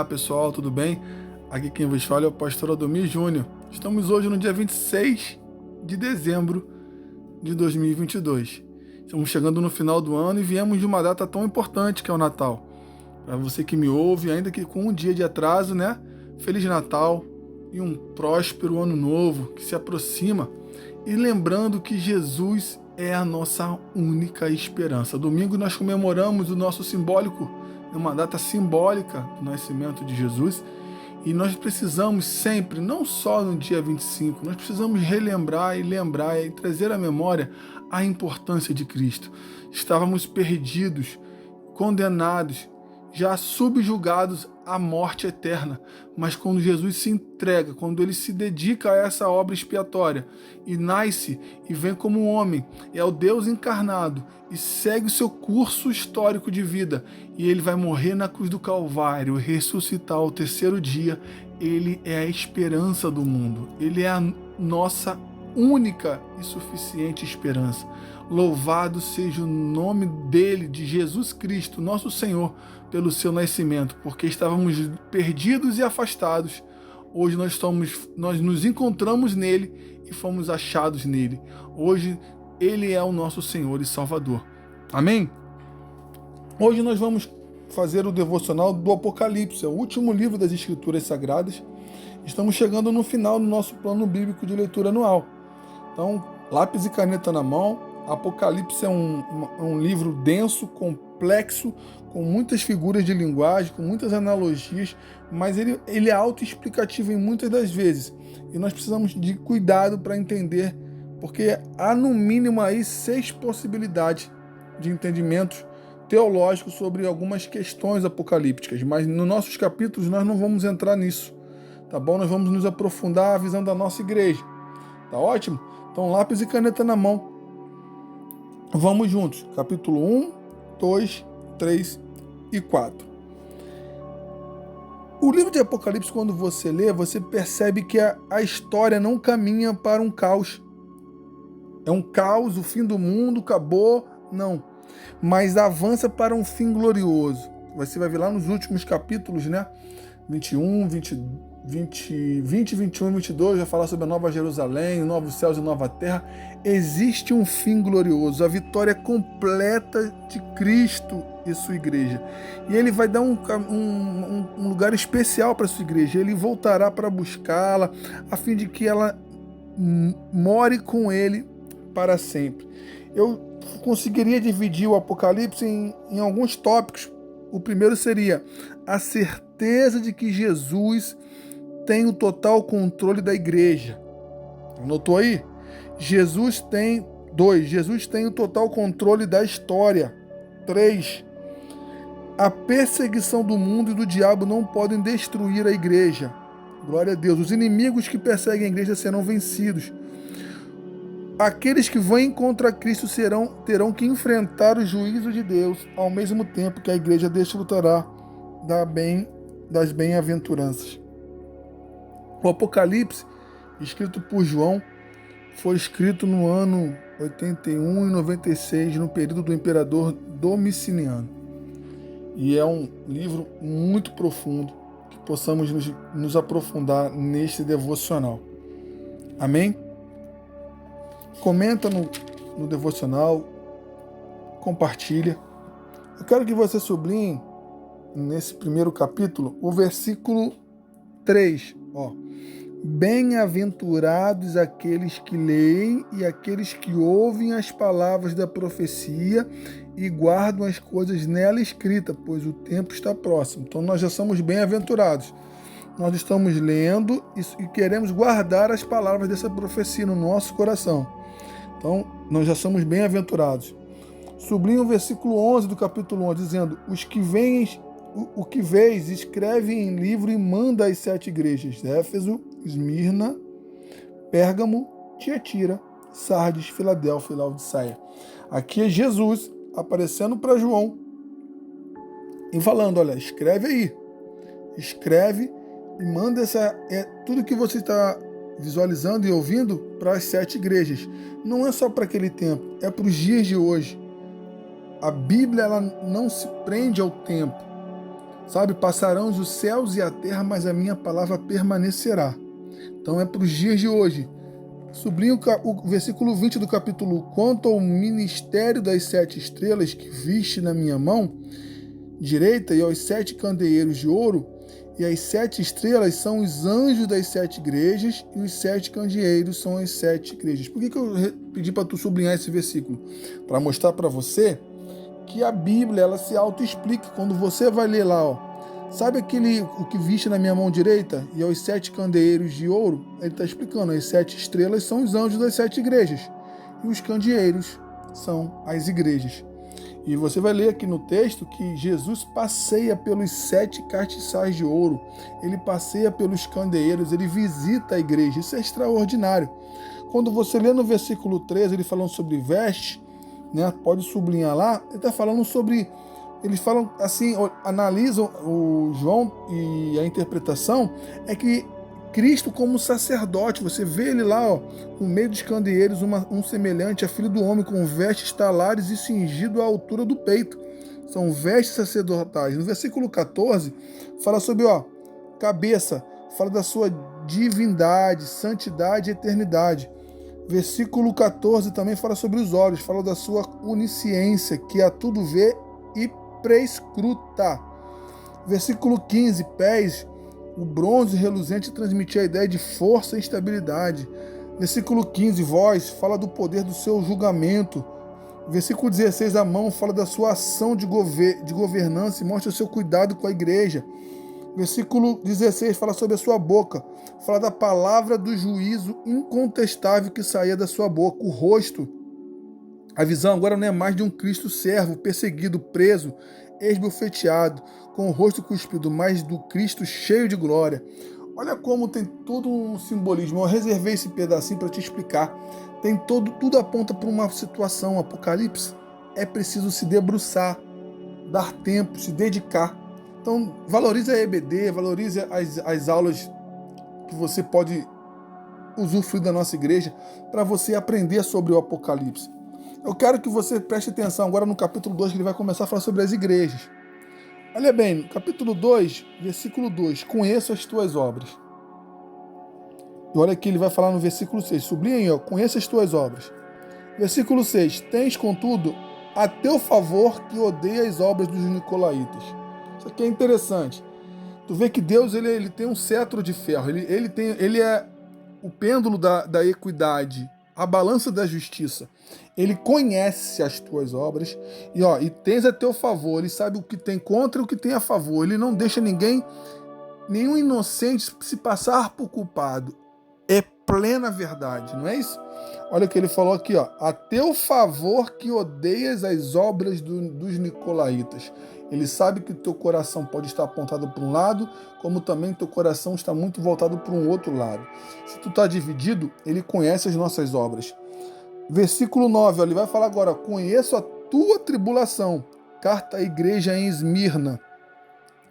Olá pessoal, tudo bem? Aqui quem vos fala é o pastor Adomir Júnior. Estamos hoje no dia 26 de dezembro de 2022. Estamos chegando no final do ano e viemos de uma data tão importante que é o Natal. Para você que me ouve, ainda que com um dia de atraso, né? Feliz Natal e um próspero ano novo que se aproxima. E lembrando que Jesus é a nossa única esperança. Domingo nós comemoramos o nosso simbólico, uma data simbólica do nascimento de Jesus, e nós precisamos sempre, não só no dia 25, nós precisamos relembrar e lembrar e trazer à memória a importância de Cristo. Estávamos perdidos, condenados, já subjugados à morte eterna. Mas quando Jesus se entrega, quando ele se dedica a essa obra expiatória e nasce e vem como um homem, é o Deus encarnado e segue o seu curso histórico de vida, e ele vai morrer na cruz do Calvário, ressuscitar ao terceiro dia, ele é a esperança do mundo, ele é a nossa única e suficiente esperança. Louvado seja o nome dele, de Jesus Cristo, nosso Senhor, pelo seu nascimento, porque estávamos perdidos e afastados. Hoje nós nos encontramos nele e fomos achados nele. Hoje ele é o nosso Senhor e Salvador. Amém? Hoje nós vamos fazer o devocional do Apocalipse, é o último livro das Escrituras Sagradas. Estamos chegando no final do nosso plano bíblico de leitura anual. Então, lápis e caneta na mão. Apocalipse é um livro denso, complexo, com muitas figuras de linguagem, com muitas analogias, mas ele é autoexplicativo em muitas das vezes. E nós precisamos de cuidado para entender, porque há no mínimo aí 6 possibilidades de entendimentos teológicos sobre algumas questões apocalípticas, mas nos nossos capítulos nós não vamos entrar nisso, tá bom? Nós vamos nos aprofundar a visão da nossa igreja, tá ótimo? Então, lápis e caneta na mão. Vamos juntos, capítulo 1, 2, 3 e 4. O livro de Apocalipse, quando você lê, você percebe que a história não caminha para um caos. É um caos, o fim do mundo, acabou, não. Mas avança para um fim glorioso. Você vai ver lá nos últimos capítulos, né? 21, 20, 21 e 22, vai falar sobre a Nova Jerusalém, novos céus e nova terra. Existe um fim glorioso, a vitória completa de Cristo e sua igreja. E ele vai dar um lugar especial para sua igreja. Ele voltará para buscá-la, a fim de que ela more com ele para sempre. Eu conseguiria dividir o Apocalipse em alguns tópicos. O primeiro seria a certeza de que Jesus tem o total controle da igreja. Anotou aí? Jesus tem o total controle da história. 3. A perseguição do mundo e do diabo não podem destruir a igreja. Glória a Deus. Os inimigos que perseguem a igreja serão vencidos. Aqueles que vêm contra Cristo terão que enfrentar o juízo de Deus, ao mesmo tempo que a igreja desfrutará das bem-aventuranças. O Apocalipse, escrito por João, foi escrito no ano 81 e 96, no período do imperador Domiciano. E é um livro muito profundo, que possamos nos aprofundar neste devocional. Amém? Comenta no devocional, compartilha. Eu quero que você sublinhe, nesse primeiro capítulo, o versículo 3. Bem-aventurados aqueles que leem e aqueles que ouvem as palavras da profecia e guardam as coisas nela escritas, pois o tempo está próximo. Então nós já somos bem-aventurados. Nós estamos lendo e queremos guardar as palavras dessa profecia no nosso coração. Então, nós já somos bem-aventurados. Sublinha o versículo 11 do capítulo 11, dizendo: o que vês, escreve em livro e manda às 7 igrejas: Éfeso, Esmirna, Pérgamo, Tiatira, Sardes, Filadélfia e Laodiceia. Aqui é Jesus aparecendo para João e falando: olha, escreve aí. Escreve e manda tudo que você está visualizando e ouvindo para as 7 igrejas. Não é só para aquele tempo, é para os dias de hoje. A Bíblia ela não se prende ao tempo. Sabe, passarão os céus e a terra, mas a minha palavra permanecerá. Então é para os dias de hoje. Sublinho o versículo 20 do capítulo 1. Quanto ao ministério das 7 estrelas que viste na minha mão direita e aos 7 candeeiros de ouro, e as 7 estrelas são os anjos das 7 igrejas e os 7 candeeiros são as 7 igrejas. Por que eu pedi para tu sublinhar esse versículo? Para mostrar para você que a Bíblia ela se auto-explica. Quando você vai ler lá, ó, sabe o que viste na minha mão direita e aos 7 candeeiros de ouro? Ele está explicando, as 7 estrelas são os anjos das 7 igrejas e os candeeiros são as igrejas. E você vai ler aqui no texto que Jesus passeia pelos 7 castiçais de ouro, ele passeia pelos candeeiros, ele visita a igreja. Isso é extraordinário. Quando você lê no versículo 13, ele falando sobre veste, né, pode sublinhar lá, ele está falando sobre, eles falam assim, analisam o João e a interpretação, é que Cristo como sacerdote, você vê ele lá, ó, no meio dos candeeiros, um semelhante a filho do homem, com vestes talares e cingido à altura do peito. São vestes sacerdotais. No versículo 14, fala sobre, ó, cabeça, fala da sua divindade, santidade e eternidade. Versículo 14 também fala sobre os olhos, fala da sua onisciência, que a tudo vê e prescruta. Versículo 15, pés, o bronze reluzente transmitia a ideia de força e estabilidade. Versículo 15, voz, fala do poder do seu julgamento. Versículo 16, a mão, fala da sua ação de governança e mostra o seu cuidado com a igreja. Versículo 16, fala sobre a sua boca, fala da palavra do juízo incontestável que saía da sua boca. O rosto, a visão agora não é mais de um Cristo servo, perseguido, preso, esbofeteado, com o rosto cuspido, mas do Cristo cheio de glória. Olha como tem todo um simbolismo. Eu reservei esse pedacinho para te explicar. Tem tudo aponta para uma situação. Apocalipse é preciso se debruçar, dar tempo, se dedicar. Então, valorize a EBD, valorize as aulas que você pode usufruir da nossa igreja para você aprender sobre o Apocalipse. Eu quero que você preste atenção agora no capítulo 2, que ele vai começar a falar sobre as igrejas. Olha bem, no capítulo 2, versículo 2, conheço as tuas obras. E olha aqui, ele vai falar no versículo 6, sublinha aí, ó, conheço as tuas obras. Versículo 6, tens, contudo, a teu favor que odeia as obras dos nicolaítas. Isso aqui é interessante. Tu vê que Deus ele tem um cetro de ferro, ele é o pêndulo da equidade, a balança da justiça. Ele conhece as tuas obras e tens a teu favor. Ele sabe o que tem contra e o que tem a favor. Ele não deixa nenhum inocente se passar por culpado. É plena verdade, não é isso? Olha o que ele falou aqui, ó. A teu favor que odeias as obras dos nicolaítas. Ele sabe que teu coração pode estar apontado para um lado, como também teu coração está muito voltado para um outro lado. Se tu está dividido, ele conhece as nossas obras. Versículo 9, ó, ele vai falar agora, conheço a tua tribulação. Carta à igreja em Esmirna.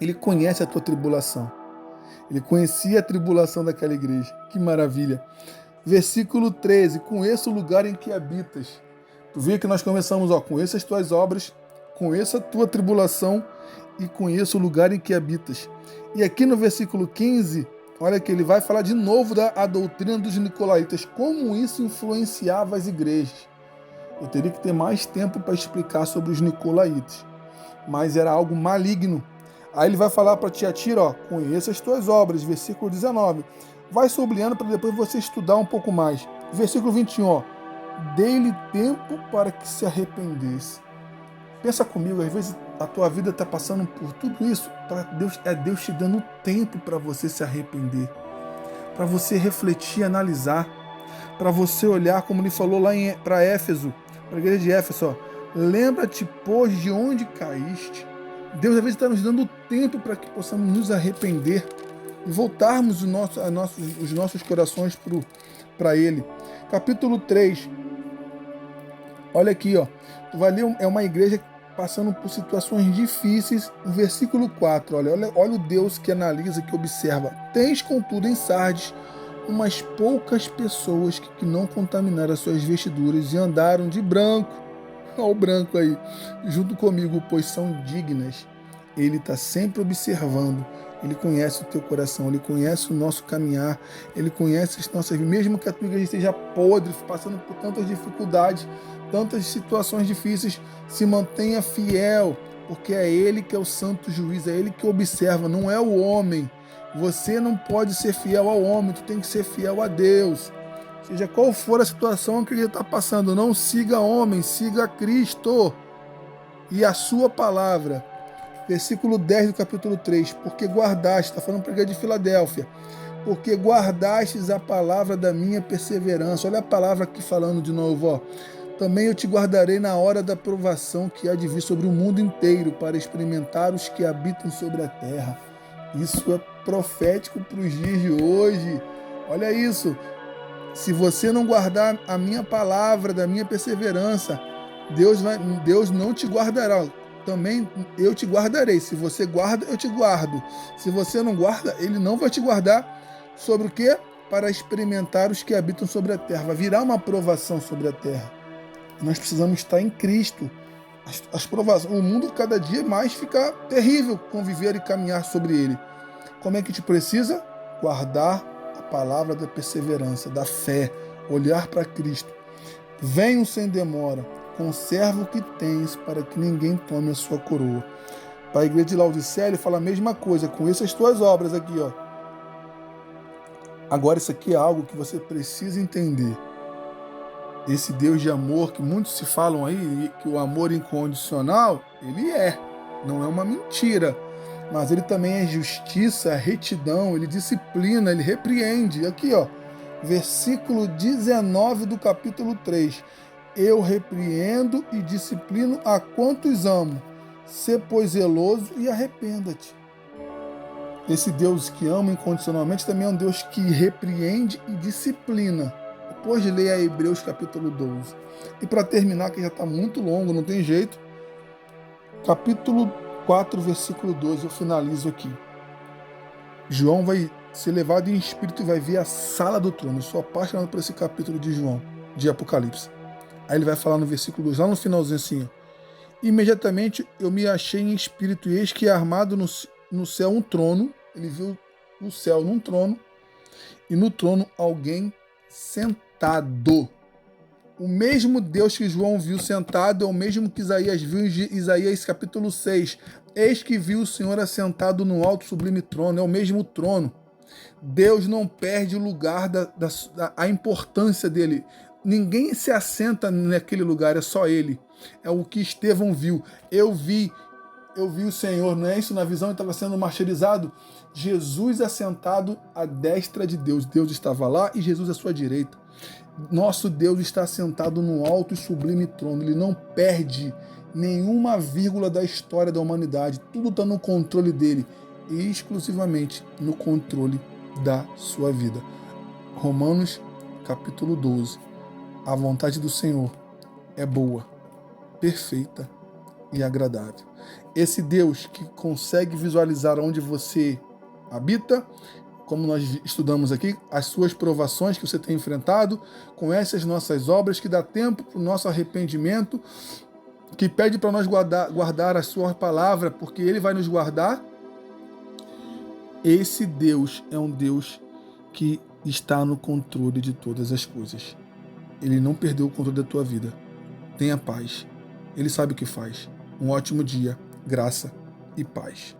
Ele conhece a tua tribulação. Ele conhecia a tribulação daquela igreja. Que maravilha. Versículo 13, conheço o lugar em que habitas. Tu vê que nós começamos, ó, conheço as tuas obras, conheço a tua tribulação e conheço o lugar em que habitas. E aqui no versículo 15, olha que ele vai falar de novo da doutrina dos nicolaítas, como isso influenciava as igrejas. Eu teria que ter mais tempo para explicar sobre os nicolaítas, mas era algo maligno. Aí ele vai falar para Tiatira, ó, conheça as tuas obras, versículo 19. Vai sublinhando para depois você estudar um pouco mais. Versículo 21, ó, dei-lhe tempo para que se arrependesse. Pensa comigo, às vezes a tua vida está passando por tudo isso, Deus te dando tempo para você se arrepender, para você refletir, analisar, para você olhar, como ele falou lá para Éfeso, para a igreja de Éfeso, ó, lembra-te, pois, de onde caíste. Deus às vezes está nos dando tempo para que possamos nos arrepender e voltarmos os nossos corações para Ele. Capítulo 3, olha aqui, ó, tu vai ler, é uma igreja passando por situações difíceis. No versículo 4, olha o Deus que analisa, que observa. Tens, contudo, em Sardes umas poucas pessoas que não contaminaram as suas vestiduras e andaram de branco, olha o branco aí, junto comigo, pois são dignas. Ele está sempre observando. Ele conhece o teu coração, Ele conhece o nosso caminhar, Ele conhece as nossas vidas. Mesmo que a tua igreja esteja podre, passando por tantas dificuldades, tantas situações difíceis, se mantenha fiel, porque é Ele que é o santo juiz, é Ele que observa, não é o homem. Você não pode ser fiel ao homem, tu tem que ser fiel a Deus. Seja qual for a situação que ele está passando, não siga homem, siga Cristo e a sua palavra. Versículo 10 do capítulo 3, porque guardaste, está falando para a igreja de Filadélfia, porque guardastes a palavra da minha perseverança. Olha a palavra aqui falando de novo, ó. Também eu te guardarei na hora da provação que há de vir sobre o mundo inteiro, para experimentar os que habitam sobre a terra. Isso é profético para os dias de hoje. Olha isso. Se você não guardar a minha palavra da minha perseverança, Deus não te guardará. Também eu te guardarei. Se você guarda, eu te guardo. Se você não guarda, ele não vai te guardar. Sobre o quê? Para experimentar os que habitam sobre a terra. Vai virar uma provação sobre a terra. Nós precisamos estar em Cristo. As provações, o mundo cada dia mais fica terrível conviver e caminhar sobre ele. Como é que te precisa? Guardar a palavra da perseverança, da fé, olhar para Cristo. Venham sem demora. Conserva o que tens, para que ninguém tome a sua coroa. Para a igreja de Laodiceia, ele fala a mesma coisa. Conheça as tuas obras aqui, ó. Agora, isso aqui é algo que você precisa entender. Esse Deus de amor, que muitos se falam aí, que o amor incondicional, ele não é uma mentira. Mas ele também é justiça, retidão, ele disciplina, ele repreende. Aqui, ó, versículo 19 do capítulo 3. Eu repreendo e disciplino a quantos amo. Sê, pois, zeloso e arrependa-te. Esse Deus que ama incondicionalmente também é um Deus que repreende e disciplina. Depois de ler a Hebreus capítulo 12. E para terminar, que já está muito longo, não tem jeito, capítulo 4, versículo 12, eu finalizo aqui. João vai ser levado em espírito e vai ver a sala do trono. Eu sou apaixonado por esse capítulo de João, de Apocalipse. Aí ele vai falar no versículo 2, lá no finalzinho assim, ó. Imediatamente eu me achei em espírito e eis que armado no céu um trono. Ele viu o céu num trono e no trono alguém sentado. O mesmo Deus que João viu sentado é o mesmo que Isaías viu em Isaías capítulo 6. Eis que viu o Senhor assentado no alto sublime trono. É o mesmo trono. Deus não perde o lugar a importância dele. Ninguém se assenta naquele lugar, é só ele. É o que Estevão viu. Eu vi o Senhor, não é isso? Na visão ele estava sendo martirizado. Jesus assentado à destra de Deus. Deus estava lá e Jesus à sua direita. Nosso Deus está sentado no alto e sublime trono. Ele não perde nenhuma vírgula da história da humanidade. Tudo está no controle dele e exclusivamente no controle da sua vida. Romanos capítulo 12. A vontade do Senhor é boa, perfeita e agradável. Esse Deus que consegue visualizar onde você habita, como nós estudamos aqui, as suas provações que você tem enfrentado, conhece as nossas obras, que dá tempo para o nosso arrependimento, que pede para nós guardar a sua palavra, porque ele vai nos guardar. Esse Deus é um Deus que está no controle de todas as coisas. Ele não perdeu o controle da tua vida. Tenha paz. Ele sabe o que faz. Um ótimo dia, graça e paz.